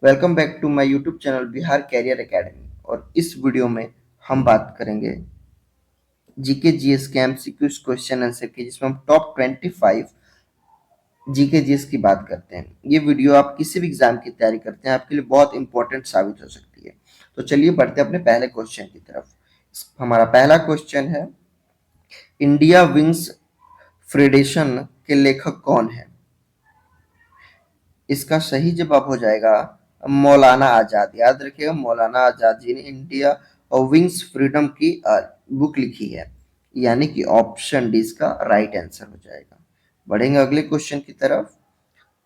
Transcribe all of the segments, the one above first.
Welcome back to my YouTube channel Bihar career academy. और इस video में हम बात करेंगे जीके जीएस के एमसीक्यूज क्वेश्चन आंसर की, जिसमें हम टॉप 25 जीके जीएस की बात करते हैं। ये वीडियो आप किसी भी एग्जाम की तैयारी करते हैं आपके लिए बहुत इंपॉर्टेंट साबित हो सकती है। तो चलिए बढ़ते हैं अपने पहले क्वेश्चन की तरफ। हमारा पहला क्वेश्चन है, इंडिया विंग्स फेडरेशन के लेखक कौन है? इसका सही जवाब हो जाएगा मौलाना आजाद। याद रखिएगा, मौलाना आजाद जी ने इंडिया और विंग्स फ्रीडम की बुक लिखी है, यानी कि ऑप्शन डी इसका राइट आंसर हो जाएगा। बढ़ेंगे अगले क्वेश्चन की तरफ।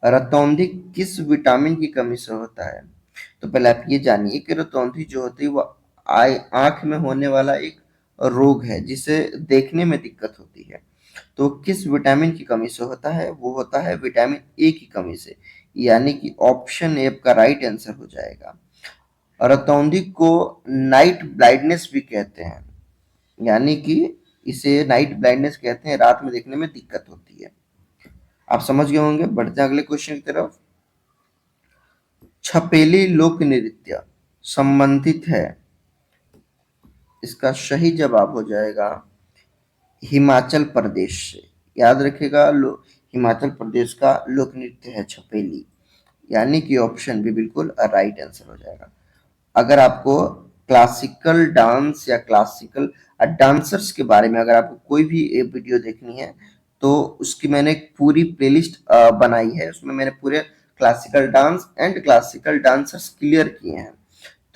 रतौंधी किस विटामिन की कमी से होता है? तो पहले आप ये जानिए कि रतौंधी जो होती है वो आंख में होने वाला एक रोग है जिसे देखने में दिक्कत होती है। तो किस विटामिन की कमी से होता है? वो होता है विटामिन ए की कमी से, यानी कि ऑप्शन ए का राइट आंसर हो जाएगा। रतौंधी को नाइट ब्लाइंडनेस भी कहते हैं, यानी कि इसे नाइट ब्लाइंडनेस कहते हैं, रात में देखने में दिक्कत होती है। आप समझ गए होंगे। बढ़ते हैं अगले क्वेश्चन की तरफ। छपेली लोक नृत्य संबंधित है, इसका सही जवाब हो जाएगा हिमाचल प्रदेश से। याद रखिएगा, हिमाचल प्रदेश का लोक नृत्य है छपेली, यानी कि ऑप्शन बी बिल्कुल राइट आंसर हो जाएगा। अगर आपको क्लासिकल डांस या क्लासिकल डांसर्स के बारे में अगर आपको कोई भी वीडियो देखनी है तो उसकी मैंने एक पूरी प्लेलिस्ट बनाई है। उसमें मैंने पूरे classical dance and classical dancers clear किए हैं।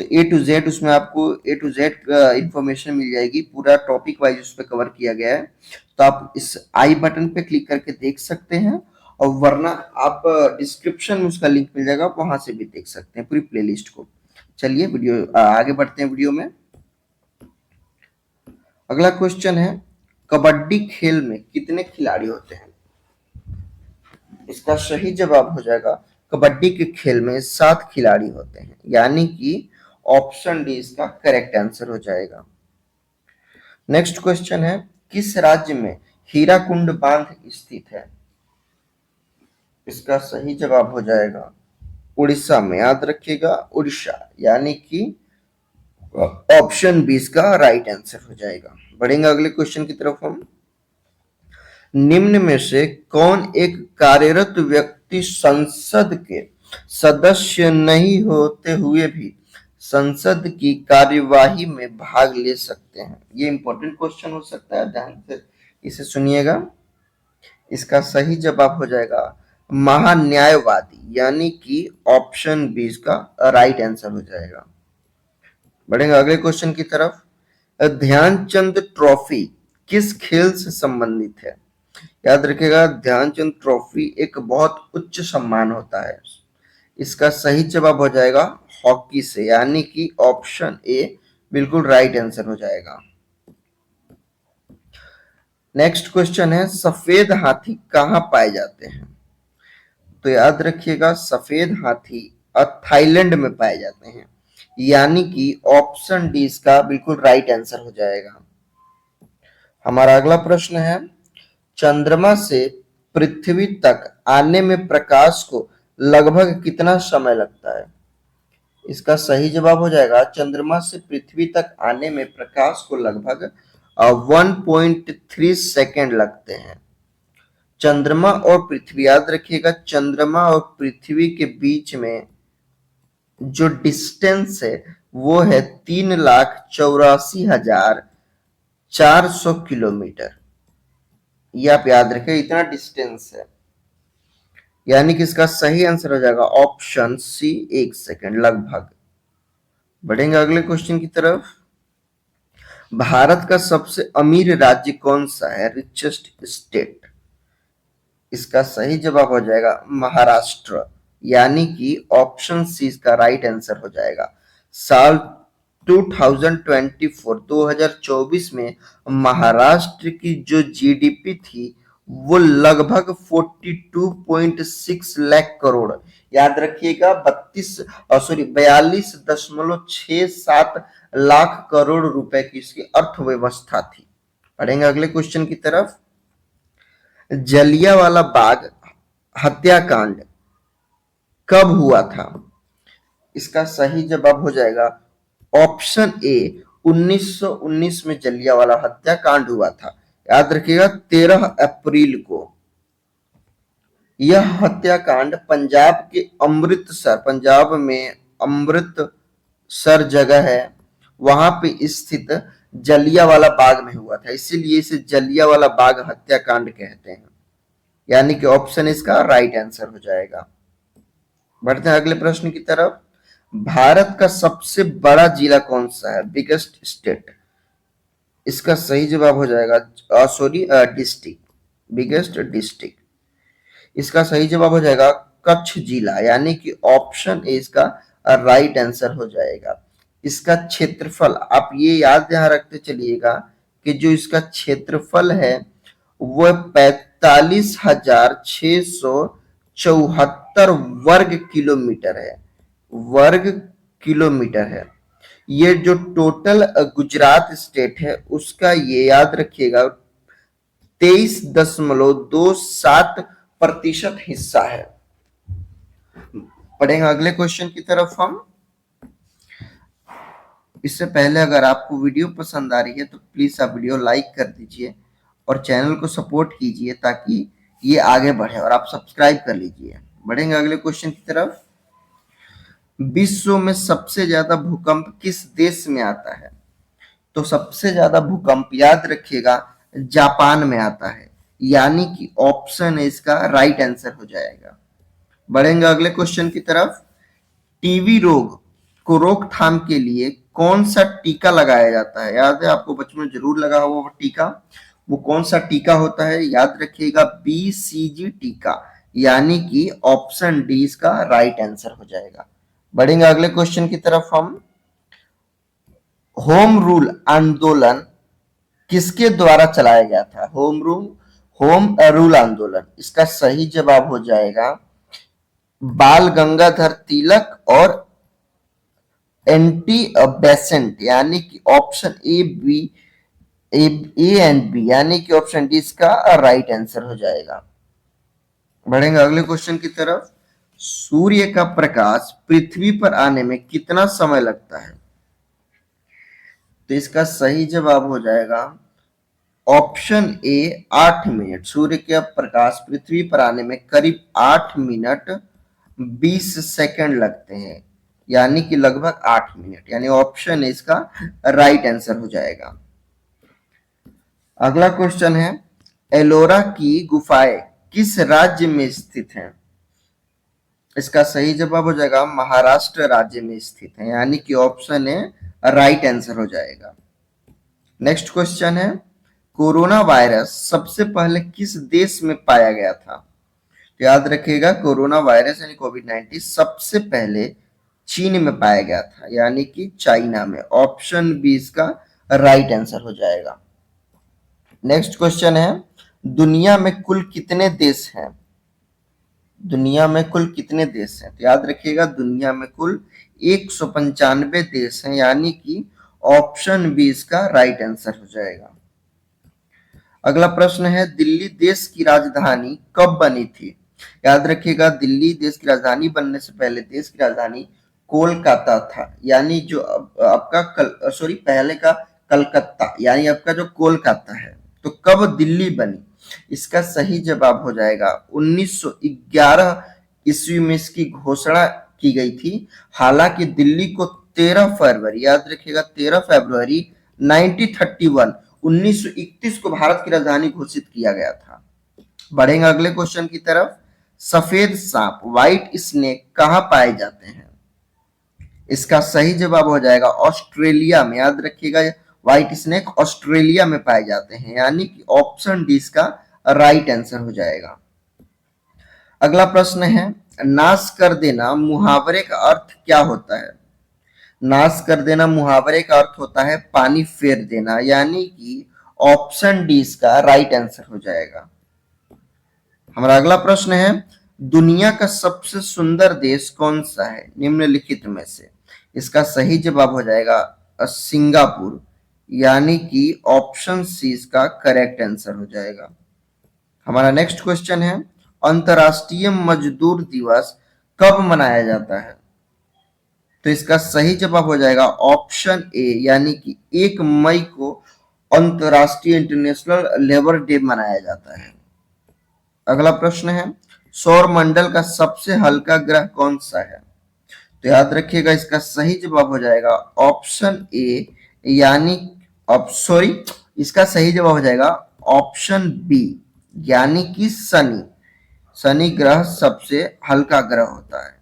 तो ए टू जेड उसमें आपको ए टू जेड इंफॉर्मेशन मिल जाएगी, पूरा टॉपिक वाइज उस पर कवर किया गया है। तो आप इस आई बटन पे क्लिक करके देख सकते हैं, और वरना आप डिस्क्रिप्शन में उसका लिंक मिल जाएगा, आप वहां से भी देख सकते हैं पूरी प्लेलिस्ट को। चलिए वीडियो आगे बढ़ते हैं वीडियो में। अगला क्वेश्चन है, कबड्डी खेल में कितने खिलाड़ी होते हैं? इसका सही जवाब हो जाएगा कबड्डी के खेल में 7 खिलाड़ी होते हैं, यानी कि ऑप्शन डी इसका करेक्ट आंसर हो जाएगा। नेक्स्ट क्वेश्चन है, किस राज्य में हीराकुंड बांध स्थित है? इसका सही जवाब हो जाएगा उड़ीसा में। याद रखिएगा, उड़ीसा, यानी कि ऑप्शन बी इसका राइट आंसर हो जाएगा। बढ़ेंगे अगले क्वेश्चन की तरफ हम। निम्न में से कौन एक कार्यरत व्यक्ति संसद के सदस्य नहीं होते हुए भी संसद की कार्यवाही में भाग ले सकते हैं? ये इंपॉर्टेंट क्वेश्चन हो सकता है, ध्यान से इसे सुनिएगा। इसका सही जवाब हो जाएगा महान्यायवादी, यानी कि ऑप्शन बी इसका राइट आंसर हो जाएगा। बढ़ेंगे अगले क्वेश्चन की तरफ। ध्यानचंद ट्रॉफी किस खेल से संबंधित है? याद रखिएगा, ध्यानचंद ट्रॉफी एक बहुत उच्च सम्मान होता है। इसका सही जवाब हो जाएगा हॉकी से, यानी कि ऑप्शन ए बिल्कुल राइट आंसर हो जाएगा। नेक्स्ट क्वेश्चन है, सफेद हाथी कहाँ पाए जाते हैं? तो याद रखिएगा, सफेद हाथी थाईलैंड में पाए जाते हैं, यानी कि ऑप्शन डी इसका बिल्कुल राइट आंसर हो जाएगा। हमारा अगला प्रश्न है, चंद्रमा से पृथ्वी तक आने में प्रकाश को लगभग कितना समय लगता है? इसका सही जवाब हो जाएगा, चंद्रमा से पृथ्वी तक आने में प्रकाश को लगभग 1.3 सेकेंड लगते हैं। चंद्रमा और पृथ्वी, याद रखिएगा, चंद्रमा और पृथ्वी के बीच में जो डिस्टेंस है वो है 3,84,400 किलोमीटर। ये आप याद रखें, इतना डिस्टेंस है, यानी कि इसका सही आंसर हो जाएगा ऑप्शन सी 1 सेकेंड लगभग। बढ़ेंगे अगले क्वेश्चन की तरफ। भारत का सबसे अमीर राज्य कौन सा है? Richest state. इसका सही जवाब हो जाएगा महाराष्ट्र, यानी कि ऑप्शन सी इसका राइट आंसर हो जाएगा। साल 2024 में महाराष्ट्र की जो जीडीपी थी वो लगभग 42.6 लाख करोड़, याद रखिएगा 42.67 लाख करोड़ रुपए की इसकी अर्थव्यवस्था थी। पढ़ेंगे अगले क्वेश्चन की तरफ। जलियांवाला बाग हत्याकांड कब हुआ था? इसका सही जवाब हो जाएगा ऑप्शन ए। 1919 में जलियांवाला हत्याकांड हुआ था। याद रखिएगा 13 अप्रैल को। यह हत्याकांड पंजाब के अमृतसर, पंजाब में अमृतसर जगह है, वहां पे स्थित जलियांवाला बाग में हुआ था, इसीलिए इसे जलियांवाला बाग हत्याकांड कहते हैं। यानी कि ऑप्शन इसका राइट आंसर हो जाएगा। बढ़ते हैं अगले प्रश्न की तरफ। भारत का सबसे बड़ा जिला कौन सा है? Biggest state. इसका सही जवाब हो जाएगा सॉरी डिस्ट्रिक्ट, बिगेस्ट डिस्ट्रिक्ट। इसका सही जवाब हो जाएगा कच्छ जिला, यानी कि ऑप्शन ए इसका राइट आंसर हो जाएगा। इसका क्षेत्रफल आप ये याद यहाँ रखते चलिएगा कि जो इसका क्षेत्रफल है वह 45,674 वर्ग किलोमीटर है, वर्ग किलोमीटर है। ये जो टोटल गुजरात स्टेट है उसका ये याद रखिएगा 23.27% हिस्सा है। पढ़ेंगे अगले क्वेश्चन की तरफ हम। इससे पहले अगर आपको वीडियो पसंद आ रही है तो प्लीज आप वीडियो लाइक कर दीजिए और चैनल को सपोर्ट कीजिए ताकि ये आगे बढ़े, और आप सब्सक्राइब कर लीजिए। बढ़ेंगे अगले क्वेश्चन की तरफ। विश्व में सबसे ज्यादा भूकंप किस देश में आता है? तो सबसे ज्यादा भूकंप याद रखिएगा जापान में आता है, यानी कि ऑप्शन है इसका राइट आंसर हो जाएगा। बढ़ेंगे अगले क्वेश्चन की तरफ। टीबी रोग को रोकथाम के लिए कौन सा टीका लगाया जाता है? याद है आपको बचपन में जरूर लगा हुआ वो टीका, वो कौन सा टीका होता है? याद रखिएगा बीसीजी टीका, यानी कि ऑप्शन डी इसका राइट आंसर हो जाएगा। बढ़ेंगे अगले क्वेश्चन की तरफ हम। होम रूल आंदोलन किसके द्वारा चलाया गया था? होम रूल आंदोलन। इसका सही जवाब हो जाएगा बाल गंगाधर तिलक और एंटी बेसेंट, यानी कि ऑप्शन ए एंड बी, यानी कि ऑप्शन डी इसका राइट आंसर हो जाएगा। बढ़ेंगे अगले क्वेश्चन की तरफ। सूर्य का प्रकाश पृथ्वी पर आने में कितना समय लगता है? तो इसका सही जवाब हो जाएगा ऑप्शन ए 8 मिनट। सूर्य का प्रकाश पृथ्वी पर आने में करीब 8 मिनट 20 सेकंड लगते हैं, यानी कि लगभग 8 मिनट, यानी ऑप्शन ए इसका राइट आंसर हो जाएगा। अगला क्वेश्चन है एलोरा की गुफाएं किस राज्य में स्थित हैं? इसका सही जवाब हो जाएगा महाराष्ट्र राज्य में स्थित है, यानी कि ऑप्शन ए राइट आंसर हो जाएगा। नेक्स्ट क्वेश्चन है कोरोना वायरस सबसे पहले किस देश में पाया गया था? तो याद रखिएगा कोरोना वायरस यानी कोविड-19 सबसे पहले चीन में पाया गया था, यानी कि चाइना में। ऑप्शन बी इसका राइट आंसर हो जाएगा। नेक्स्ट क्वेश्चन है दुनिया में कुल कितने देश हैं? दुनिया में कुल कितने देश हैं? तो याद रखिएगा दुनिया में कुल 195 देश हैं, यानी कि ऑप्शन बी इसका राइट आंसर हो जाएगा। अगला प्रश्न है दिल्ली देश की राजधानी कब बनी थी? याद रखिएगा दिल्ली देश की राजधानी बनने से पहले देश की राजधानी कोलकाता था, यानी जो आपका पहले का कलकत्ता, यानी आपका जो कोलकाता है। तो कब दिल्ली बनी? इसका सही जवाब हो जाएगा 1911 ईस्वी में इसकी घोषणा की गई थी। हालांकि दिल्ली को 13 फरवरी, याद रखिएगा 13 फरवरी 1931 को भारत की राजधानी घोषित किया गया था। बढ़ेंगे अगले क्वेश्चन की तरफ। सफेद सांप व्हाइट स्नेक कहाँ पाए जाते हैं? इसका सही जवाब हो जाएगा ऑस्ट्रेलिया में। याद रखिएगा व्हाइट स्नेक ऑस्ट्रेलिया में पाए जाते हैं, यानी कि ऑप्शन डी इसका राइट आंसर हो जाएगा। अगला प्रश्न है नाश कर देना मुहावरे का अर्थ क्या होता है? नाश कर देना मुहावरे का अर्थ होता है पानी फेर देना, यानी कि ऑप्शन डी इसका राइट आंसर हो जाएगा। हमारा अगला प्रश्न है दुनिया का सबसे सुंदर देश कौन सा है निम्नलिखित में से? इसका सही जवाब हो जाएगा सिंगापुर, यानी कि ऑप्शन सी इसका करेक्ट आंसर हो जाएगा। हमारा नेक्स्ट क्वेश्चन है अंतरराष्ट्रीय मजदूर दिवस कब मनाया जाता है? तो इसका सही जवाब हो जाएगा ऑप्शन ए, यानी कि 1 मई को अंतरराष्ट्रीय इंटरनेशनल लेबर डे मनाया जाता है। अगला प्रश्न है, सौर मंडल का सबसे हल्का ग्रह कौन सा है? तो याद रखिएगा इसका सही जवाब हो जाएगा ऑप्शन ए, यानी अब सॉरी, इसका सही जवाब हो जाएगा ऑप्शन बी, यानी कि शनि। शनि ग्रह सबसे हल्का ग्रह होता है।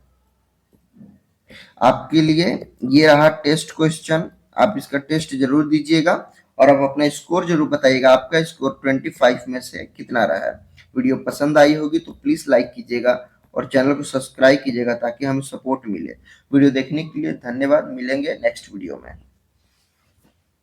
आपके लिए ये रहा टेस्ट क्वेश्चन, आप इसका टेस्ट जरूर दीजिएगा और आप अपना स्कोर जरूर बताइएगा, आपका स्कोर 25 में से कितना रहा है। वीडियो पसंद आई होगी तो प्लीज लाइक कीजिएगा और चैनल को सब्सक्राइब कीजिएगा ताकि हमें सपोर्ट मिले। वीडियो देखने के लिए धन्यवाद, मिलेंगे नेक्स्ट वीडियो में।